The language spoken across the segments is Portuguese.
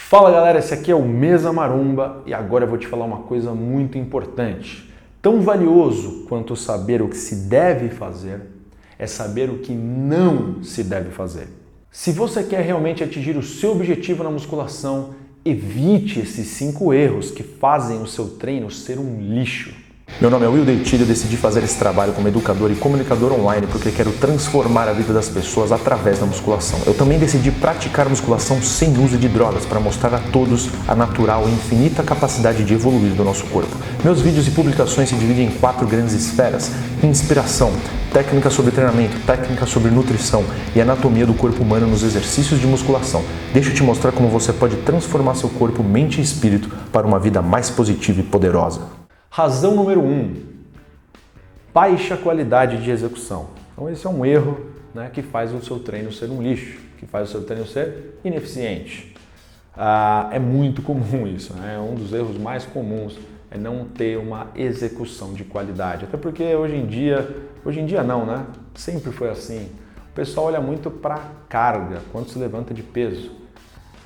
Fala galera, esse aqui é o Mesa Maromba e agora eu vou te falar uma coisa muito importante. Tão valioso quanto saber o que se deve fazer é saber o que não se deve fazer. Se você quer realmente atingir o seu objetivo na musculação, evite esses 5 erros que fazem o seu treino ser um lixo. Meu nome é Will Deitilho, eu decidi fazer esse trabalho como educador e comunicador online porque quero transformar a vida das pessoas através da musculação. Eu também decidi praticar musculação sem uso de drogas para mostrar a todos a natural e infinita capacidade de evoluir do nosso corpo. Meus vídeos e publicações se dividem em 4 grandes esferas: inspiração, técnica sobre treinamento, técnica sobre nutrição e anatomia do corpo humano nos exercícios de musculação. Deixa eu te mostrar como você pode transformar seu corpo, mente e espírito para uma vida mais positiva e poderosa. Razão número 1, baixa qualidade de execução. Então esse é um erro, que faz o seu treino ser um lixo, que faz o seu treino ser ineficiente. É muito comum isso, é um dos erros mais comuns, é não ter uma execução de qualidade. Até porque hoje em dia não, sempre foi assim. O pessoal olha muito para a carga, quanto se levanta de peso,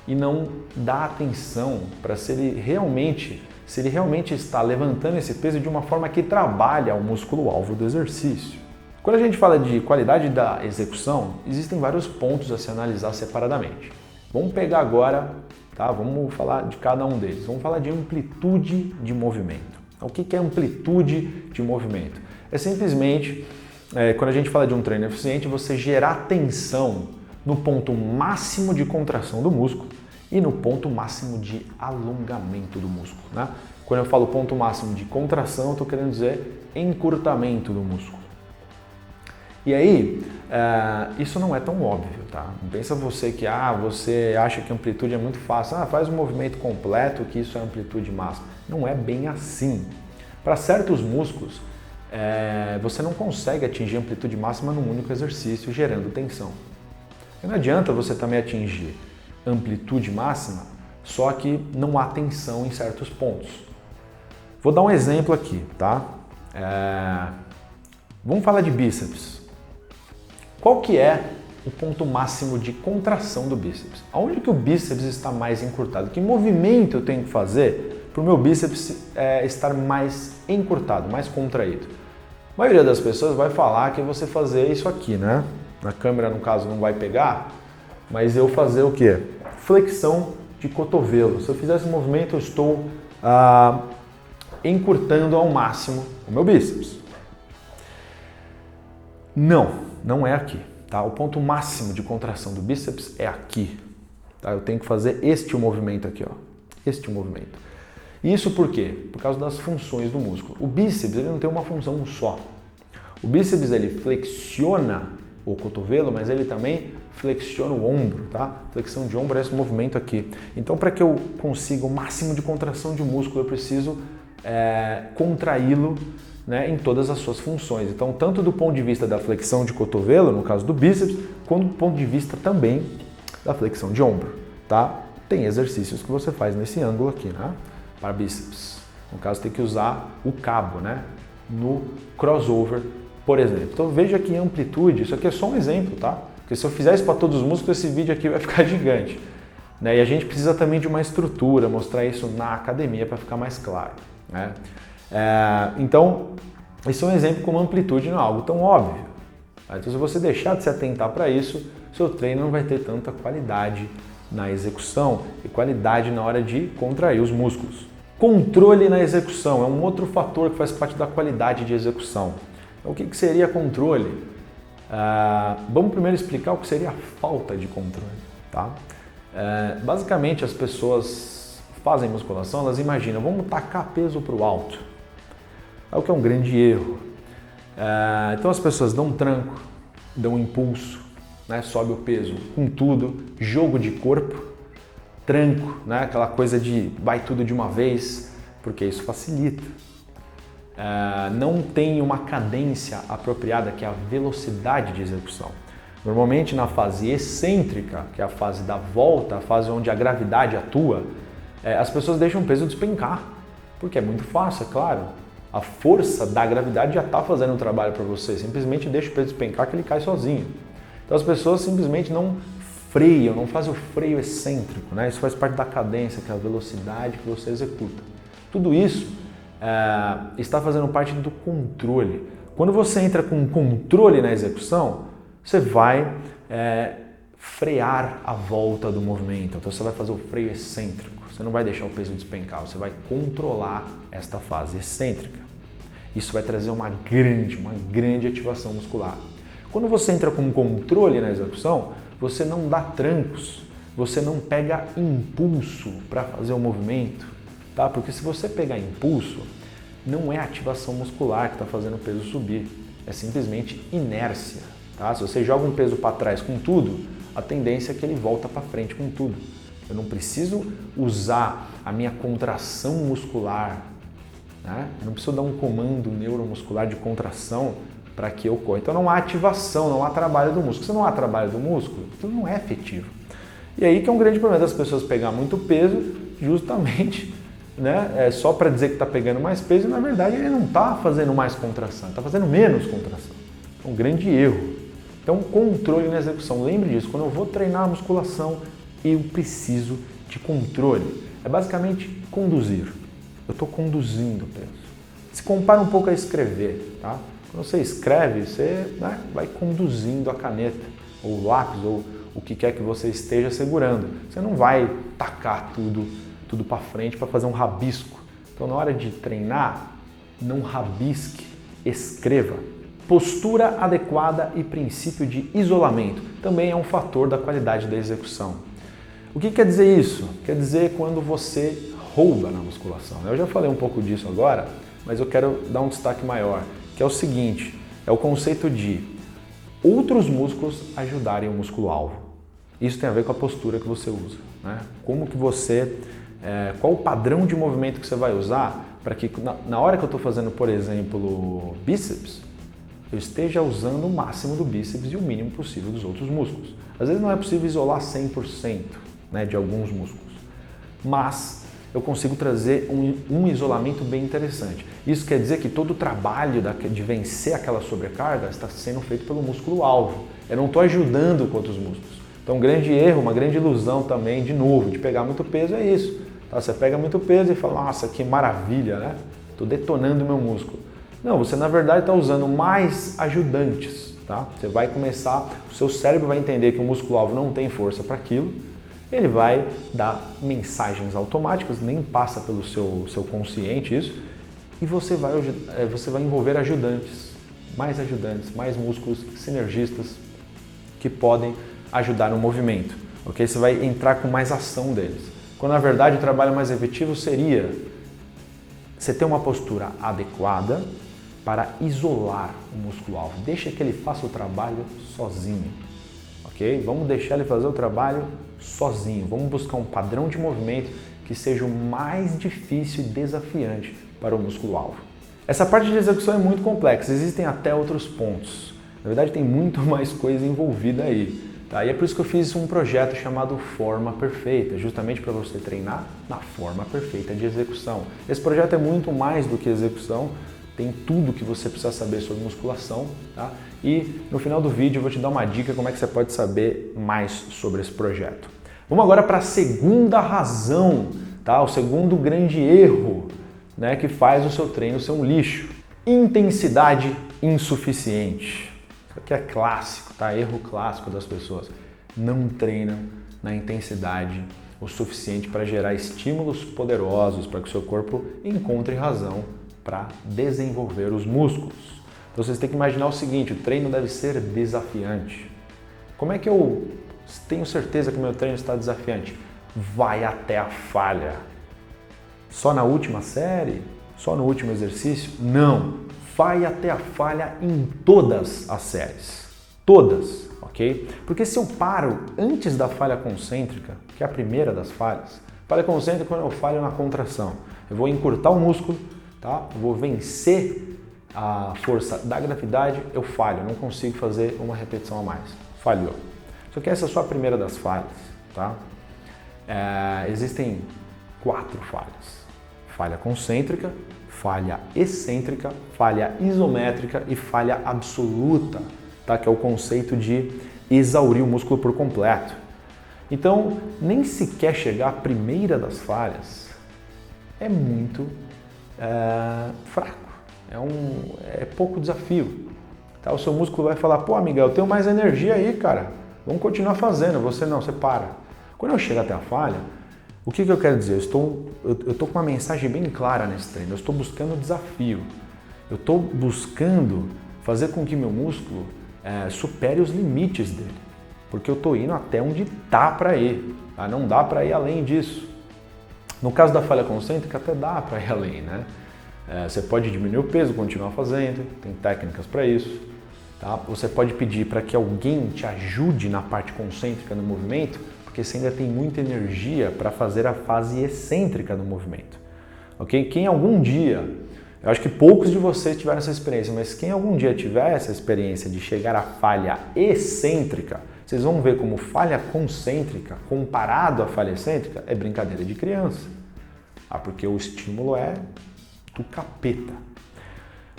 e não dá atenção para se ele realmente está levantando esse peso de uma forma que trabalha o músculo-alvo do exercício. Quando a gente fala de qualidade da execução, existem vários pontos a se analisar separadamente. Vamos pegar agora, vamos falar de cada um deles. Vamos falar de amplitude de movimento. O que é amplitude de movimento? É simplesmente, quando a gente fala de um treino eficiente, você gerar tensão no ponto máximo de contração do músculo e no ponto máximo de alongamento do músculo. Quando eu falo ponto máximo de contração, eu estou querendo dizer encurtamento do músculo. E aí, isso não é tão óbvio, Não pensa você que você acha que amplitude é muito fácil, faz um movimento completo que isso é amplitude máxima. Não é bem assim. Para certos músculos, você não consegue atingir amplitude máxima num único exercício gerando tensão. E não adianta você também atingir amplitude máxima, só que não há tensão em certos pontos. Vou dar um exemplo aqui, Vamos falar de bíceps. Qual que é o ponto máximo de contração do bíceps? Aonde que o bíceps está mais encurtado? Que movimento eu tenho que fazer para o meu bíceps estar mais encurtado, mais contraído? A maioria das pessoas vai falar que é você fazer isso aqui, Na câmera, no caso, não vai pegar, mas eu fazer o quê? Flexão de cotovelo. Se eu fizer esse movimento, eu estou encurtando ao máximo o meu bíceps. Não é aqui, O ponto máximo de contração do bíceps é aqui, Eu tenho que fazer este movimento aqui, Este movimento. Isso por quê? Por causa das funções do músculo. O bíceps, ele não tem uma função só. O bíceps, ele flexiona o cotovelo, mas ele também flexiona o ombro, Flexão de ombro é esse movimento aqui. Então, para que eu consiga o máximo de contração de músculo, eu preciso contraí-lo, em todas as suas funções. Então, tanto do ponto de vista da flexão de cotovelo, no caso do bíceps, quanto do ponto de vista também da flexão de ombro, Tem exercícios que você faz nesse ângulo aqui, para bíceps. No caso, tem que usar o cabo, no crossover, por exemplo. Então veja que amplitude, isso aqui é só um exemplo, Porque se eu fizer isso para todos os músculos, esse vídeo aqui vai ficar gigante. E a gente precisa também de uma estrutura, mostrar isso na academia para ficar mais claro. Então, esse é um exemplo como amplitude não é algo tão óbvio. Então se você deixar de se atentar para isso, seu treino não vai ter tanta qualidade na execução e qualidade na hora de contrair os músculos. Controle na execução é um outro fator que faz parte da qualidade de execução. Então, o que seria controle? Vamos primeiro explicar o que seria a falta de controle. Basicamente, as pessoas fazem musculação, elas imaginam, vamos tacar peso para o alto. É o que é um grande erro. Então as pessoas dão um tranco, dão um impulso, sobe o peso com tudo, jogo de corpo, tranco, aquela coisa de vai tudo de uma vez, porque isso facilita. Não tem uma cadência apropriada, que é a velocidade de execução. Normalmente na fase excêntrica, que é a fase da volta, a fase onde a gravidade atua, as pessoas deixam o peso despencar, porque é muito fácil, é claro. A força da gravidade já está fazendo o trabalho para você, simplesmente deixa o peso despencar que ele cai sozinho. Então as pessoas simplesmente não freiam, não fazem o freio excêntrico, né? Isso faz parte da cadência, que é a velocidade que você executa. Tudo isso está fazendo parte do controle. Quando você entra com controle na execução, você vai frear a volta do movimento. Então você vai fazer o freio excêntrico. Você não vai deixar o peso despencar, você vai controlar esta fase excêntrica. Isso vai trazer uma grande ativação muscular. Quando você entra com controle na execução, você não dá trancos, você não pega impulso para fazer o movimento, tá? Porque se você pegar impulso, não é ativação muscular que está fazendo o peso subir, é simplesmente inércia, tá? Se você joga um peso para trás com tudo, a tendência é que ele volta para frente com tudo. Eu não preciso usar a minha contração muscular, né? Eu não preciso dar um comando neuromuscular de contração para que eu corra. Então não há ativação, não há trabalho do músculo. Se não há trabalho do músculo, aquilo não é efetivo. E aí que é um grande problema das pessoas pegar muito peso, justamente, né, só para dizer que está pegando mais peso, e na verdade ele não está fazendo mais contração, está fazendo menos contração. É um grande erro. Então controle na execução. Lembre disso, quando eu vou treinar a musculação, eu preciso de controle. É basicamente conduzir. Eu estou conduzindo o peso. Se compara um pouco a escrever, tá? Quando você escreve, você, né, vai conduzindo a caneta, ou o lápis, ou o que quer que você esteja segurando. Você não vai tacar tudo para frente para fazer um rabisco. Então, na hora de treinar, não rabisque, escreva. Postura adequada e princípio de isolamento também é um fator da qualidade da execução. O que quer dizer isso? Quer dizer quando você rouba na musculação. Eu já falei um pouco disso agora, mas eu quero dar um destaque maior, que é o seguinte, é o conceito de outros músculos ajudarem o músculo-alvo. Isso tem a ver com a postura que você usa, né? Como que você, qual o padrão de movimento que você vai usar para que na hora que eu estou fazendo, por exemplo, bíceps, eu esteja usando o máximo do bíceps e o mínimo possível dos outros músculos. Às vezes não é possível isolar 100%, né, de alguns músculos, mas eu consigo trazer um isolamento bem interessante. Isso quer dizer que todo o trabalho de vencer aquela sobrecarga está sendo feito pelo músculo-alvo. Eu não estou ajudando com outros músculos. Então, um grande erro, uma grande ilusão também, de novo, de pegar muito peso é isso. Tá? Você pega muito peso e fala, nossa, que maravilha, né? Estou detonando o meu músculo. Não, você na verdade está usando mais ajudantes. Tá? Você vai começar, o seu cérebro vai entender que o músculo-alvo não tem força para aquilo, ele vai dar mensagens automáticas, nem passa pelo seu consciente isso, e você vai envolver ajudantes, mais músculos sinergistas que podem ajudar no movimento, ok? Você vai entrar com mais ação deles. Quando na verdade o trabalho mais efetivo seria você ter uma postura adequada para isolar o músculo-alvo. Deixa que ele faça o trabalho sozinho, ok? Vamos deixar ele fazer o trabalho sozinho. Vamos buscar um padrão de movimento que seja o mais difícil e desafiante para o músculo-alvo. Essa parte de execução é muito complexa, existem até outros pontos. Na verdade, tem muito mais coisa envolvida aí. Tá? E é por isso que eu fiz um projeto chamado Forma Perfeita, justamente para você treinar na forma perfeita de execução. Esse projeto é muito mais do que execução, tem tudo que você precisa saber sobre musculação, tá? E no final do vídeo eu vou te dar uma dica como é que você pode saber mais sobre esse projeto. Vamos agora para a segunda razão, tá? O segundo grande erro, né, que faz o seu treino ser um lixo. Intensidade insuficiente. Isso aqui é clássico, tá? Erro clássico das pessoas. Não treinam na intensidade o suficiente para gerar estímulos poderosos para que o seu corpo encontre razão para desenvolver os músculos. Então vocês têm que imaginar o seguinte, o treino deve ser desafiante. Como é que eu tenho certeza que o meu treino está desafiante? Vai até a falha. Só na última série? Só no último exercício? Não. Vai até a falha em todas as séries. Todas, ok? Porque se eu paro antes da falha concêntrica, que é a primeira das falhas, falha concêntrica é quando eu falho na contração. Eu vou encurtar o músculo, tá? Eu vou vencer a força da gravidade, eu falho, não consigo fazer uma repetição a mais. Falhou. Só que essa é só a primeira das falhas, tá? Existem 4 falhas. Falha concêntrica, falha excêntrica, falha isométrica e falha absoluta, tá? Que é o conceito de exaurir o músculo por completo. Então, nem sequer chegar à primeira das falhas é muito fraco, é pouco desafio. Tá? O seu músculo vai falar, pô, Miguel, eu tenho mais energia aí, cara, vamos continuar fazendo. Você não, você para. Quando eu chego até a falha, o que eu quero dizer? Eu estou com uma mensagem bem clara nesse treino, eu estou buscando desafio, eu estou buscando fazer com que meu músculo supere os limites dele, porque eu estou indo até onde dá para ir, tá? Não dá para ir além disso. No caso da falha concêntrica, até dá para ir além, né? Você pode diminuir o peso, continuar fazendo, tem técnicas para isso. Tá? Você pode pedir para que alguém te ajude na parte concêntrica no movimento, porque você ainda tem muita energia para fazer a fase excêntrica do movimento. Ok? Quem algum dia, eu acho que poucos de vocês tiveram essa experiência, mas quem algum dia tiver essa experiência de chegar à falha excêntrica, vocês vão ver como falha concêntrica, comparado à falha excêntrica, é brincadeira de criança. Porque o estímulo é do capeta.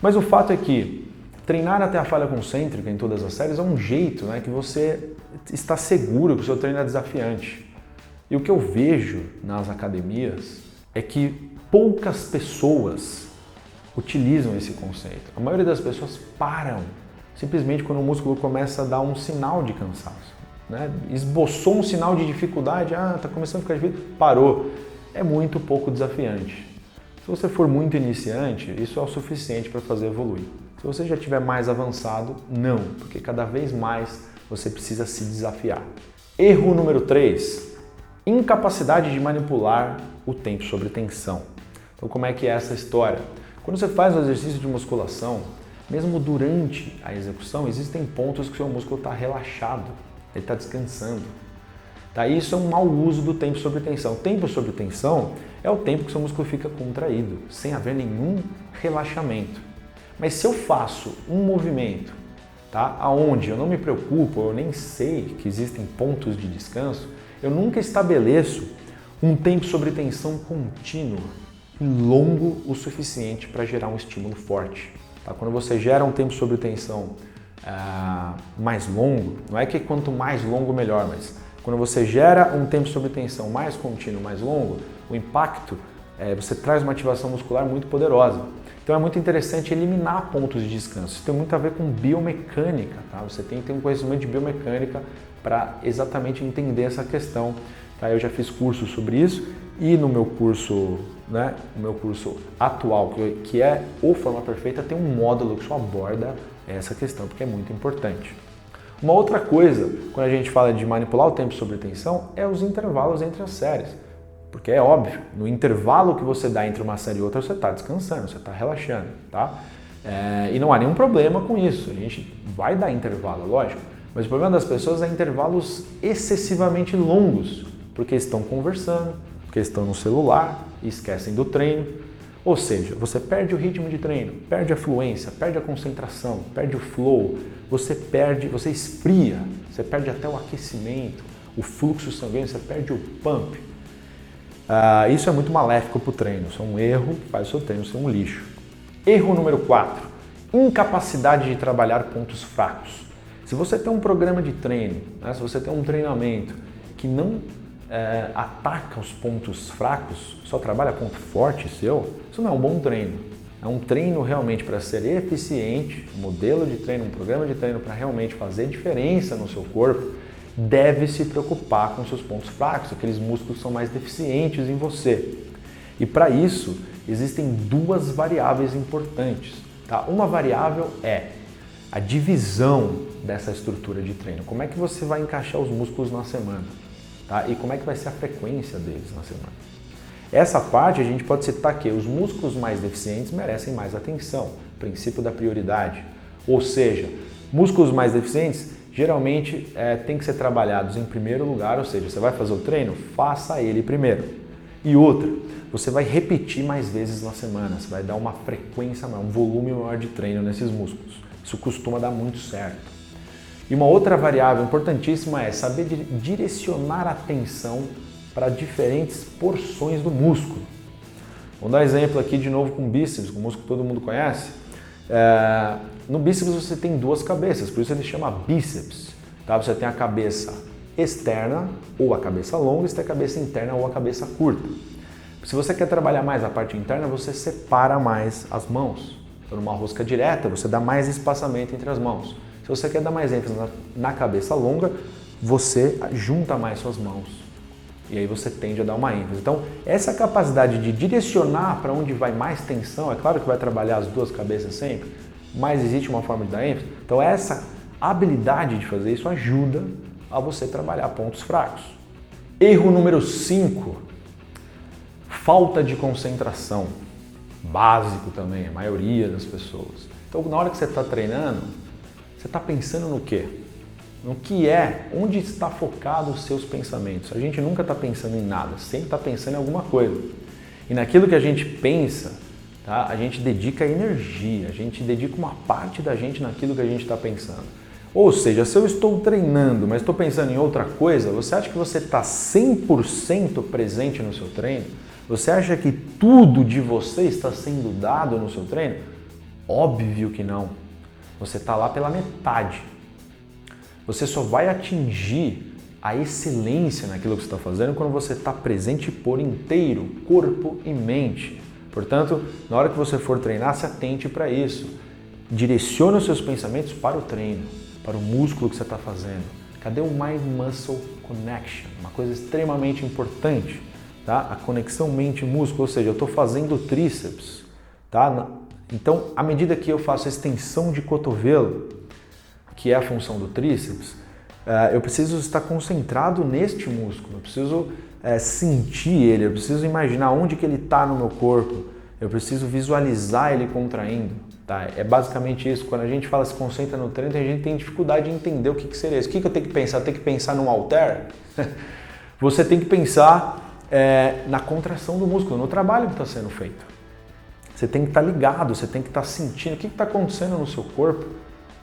Mas o fato é que treinar até a falha concêntrica em todas as séries é um jeito, né, que você está seguro que o seu treino é desafiante. E o que eu vejo nas academias é que poucas pessoas utilizam esse conceito. A maioria das pessoas param simplesmente quando o músculo começa a dar um sinal de cansaço. Né? Esboçou um sinal de dificuldade, está começando a ficar difícil, parou. É muito pouco desafiante. Se você for muito iniciante, isso é o suficiente para fazer evoluir. Se você já estiver mais avançado, não, porque cada vez mais você precisa se desafiar. Erro número 3, incapacidade de manipular o tempo sob tensão. Então, como é que é essa história? Quando você faz o exercício de musculação, mesmo durante a execução, existem pontos que o seu músculo está relaxado, ele está descansando. Tá? Isso é um mau uso do tempo sob tensão. O tempo sob tensão é o tempo que o seu músculo fica contraído, sem haver nenhum relaxamento. Mas se eu faço um movimento, tá, onde eu não me preocupo, eu nem sei que existem pontos de descanso, eu nunca estabeleço um tempo sob tensão contínuo e longo o suficiente para gerar um estímulo forte. Tá? Quando você gera um tempo sob tensão mais longo, não é que quanto mais longo melhor, mas quando você gera um tempo sob tensão mais contínuo, mais longo, o impacto, você traz uma ativação muscular muito poderosa. Então é muito interessante eliminar pontos de descanso. Isso tem muito a ver com biomecânica, tá? Você tem que ter um conhecimento de biomecânica para exatamente entender essa questão. Tá? Eu já fiz cursos sobre isso e no meu curso, né, o meu curso atual, que é o Forma Perfeita, tem um módulo que só aborda essa questão, porque é muito importante. Uma outra coisa, quando a gente fala de manipular o tempo sob tensão, é os intervalos entre as séries. Porque é óbvio, no intervalo que você dá entre uma série e outra, você está descansando, você está relaxando, tá? E não há nenhum problema com isso, a gente vai dar intervalo, lógico, mas o problema das pessoas é intervalos excessivamente longos, porque estão conversando, porque estão no celular e esquecem do treino. Ou seja, você perde o ritmo de treino, perde a fluência, perde a concentração, perde o flow, você esfria, você perde até o aquecimento, o fluxo sanguíneo, você perde o pump. Isso é muito maléfico para o treino, isso é um erro que faz o seu treino ser um lixo. Erro número 4, incapacidade de trabalhar pontos fracos. Se você tem um programa de treino, né, se você tem um treinamento que não ataca os pontos fracos, só trabalha ponto forte seu, isso não é um bom treino. É um treino realmente para ser eficiente, um modelo de treino, um programa de treino para realmente fazer diferença no seu corpo, deve se preocupar com seus pontos fracos, aqueles músculos que são mais deficientes em você. E para isso, existem duas variáveis importantes. Tá? Uma variável é a divisão dessa estrutura de treino. Como é que você vai encaixar os músculos na semana? Tá? E como é que vai ser a frequência deles na semana? Essa parte a gente pode citar que os músculos mais deficientes merecem mais atenção, princípio da prioridade. Ou seja, músculos mais deficientes geralmente tem que ser trabalhados em primeiro lugar, ou seja, você vai fazer o treino, faça ele primeiro. E outra, você vai repetir mais vezes na semana, você vai dar uma frequência maior, um volume maior de treino nesses músculos. Isso costuma dar muito certo. E uma outra variável importantíssima é saber direcionar a atenção para diferentes porções do músculo. Vamos dar exemplo aqui de novo com bíceps, um músculo que todo mundo conhece. No bíceps você tem duas cabeças, por isso ele chama bíceps. Tá? Você tem a cabeça externa ou a cabeça longa, se tem a cabeça interna ou a cabeça curta. Se você quer trabalhar mais a parte interna, você separa mais as mãos. Então, numa rosca direta, você dá mais espaçamento entre as mãos. Se você quer dar mais ênfase na cabeça longa, você junta mais suas mãos. E aí você tende a dar uma ênfase. Então, essa capacidade de direcionar para onde vai mais tensão, é claro que vai trabalhar as duas cabeças sempre, mas existe uma forma de dar ênfase. Então, essa habilidade de fazer isso ajuda a você trabalhar pontos fracos. Erro número 5, falta de concentração. Básico também, a maioria das pessoas. Então, na hora que você está treinando, você está pensando no quê? No que é, onde está focado os seus pensamentos. A gente nunca está pensando em nada, sempre está pensando em alguma coisa. E naquilo que a gente pensa, tá? A gente dedica energia, a gente dedica uma parte da gente naquilo que a gente está pensando. Ou seja, se eu estou treinando, mas estou pensando em outra coisa, você acha que você está 100% presente no seu treino? Você acha que tudo de você está sendo dado no seu treino? Óbvio que não. Você está lá pela metade. Você só vai atingir a excelência naquilo que você está fazendo quando você está presente por inteiro, corpo e mente. Portanto, na hora que você for treinar, se atente para isso. Direcione os seus pensamentos para o treino, para o músculo que você está fazendo. Cadê o Mind-Muscle Connection? Uma coisa extremamente importante. Tá? A conexão mente-músculo, ou seja, eu estou fazendo tríceps. Tá? Então, à medida que eu faço a extensão de cotovelo, que é a função do tríceps, eu preciso estar concentrado neste músculo, eu preciso sentir ele, eu preciso imaginar onde que ele está no meu corpo, eu preciso visualizar ele contraindo. Tá? É basicamente isso. Quando a gente fala se concentra no treino, a gente tem dificuldade de entender o que seria isso. O que eu tenho que pensar? Eu tenho que pensar num halter? Você tem que pensar na contração do músculo, no trabalho que está sendo feito. Você tem que estar ligado, você tem que estar sentindo o que está acontecendo no seu corpo.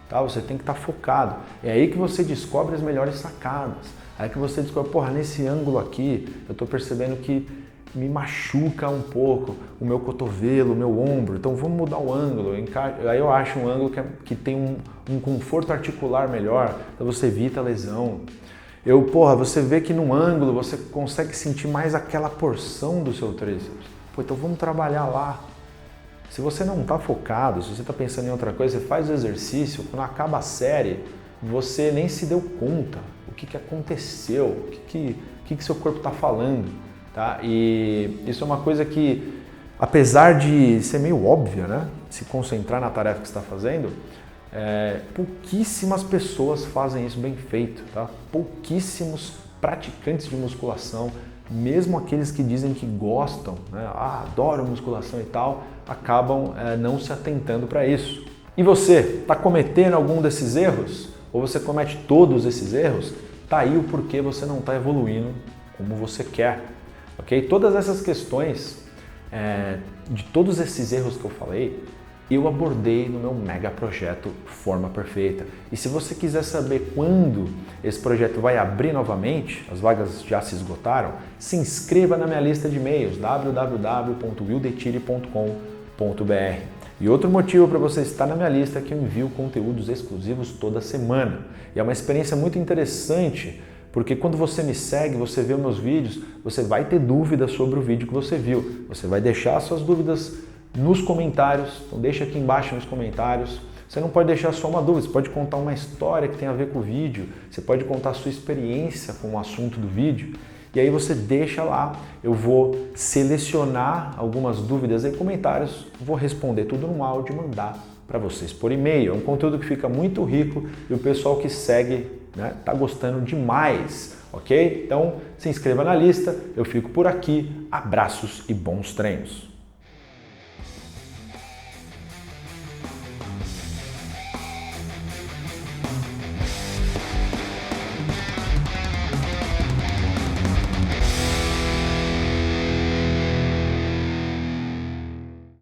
Tá? Você tem que estar focado. É aí que você descobre as melhores sacadas. É aí que você descobre, porra, nesse ângulo aqui, eu estou percebendo que me machuca um pouco o meu cotovelo, o meu ombro. Então vamos mudar o ângulo. Aí eu acho um ângulo que tem um conforto articular melhor, então você evita a lesão. Você vê que no ângulo você consegue sentir mais aquela porção do seu tríceps. Então vamos trabalhar lá. Se você não está focado, se você está pensando em outra coisa, você faz o exercício, quando acaba a série, você nem se deu conta o que aconteceu, o que seu corpo está falando. Tá? E isso é uma coisa que, apesar de ser meio óbvia, né? Se concentrar na tarefa que você está fazendo, pouquíssimas pessoas fazem isso bem feito. Tá? Pouquíssimos praticantes de musculação, mesmo aqueles que dizem que gostam, né? Adoram musculação e tal, acabam não se atentando para isso. E você, está cometendo algum desses erros? Ou você comete todos esses erros? Tá aí o porquê você não está evoluindo como você quer. Okay? Todas essas questões, de todos esses erros que eu falei, eu abordei no meu mega projeto Forma Perfeita. E se você quiser saber quando esse projeto vai abrir novamente, as vagas já se esgotaram, se inscreva na minha lista de e-mails, www.wildetiri.com.br. E outro motivo para você estar na minha lista é que eu envio conteúdos exclusivos toda semana. E é uma experiência muito interessante, porque quando você me segue, você vê os meus vídeos, você vai ter dúvidas sobre o vídeo que você viu. Você vai deixar suas dúvidas nos comentários, então deixa aqui embaixo nos comentários. Você não pode deixar só uma dúvida, você pode contar uma história que tem a ver com o vídeo, você pode contar a sua experiência com o assunto do vídeo, e aí você deixa lá, eu vou selecionar algumas dúvidas em comentários, vou responder tudo no áudio e mandar para vocês por e-mail. É um conteúdo que fica muito rico e o pessoal que segue tá gostando demais, ok? Então se inscreva na lista, eu fico por aqui, abraços e bons treinos.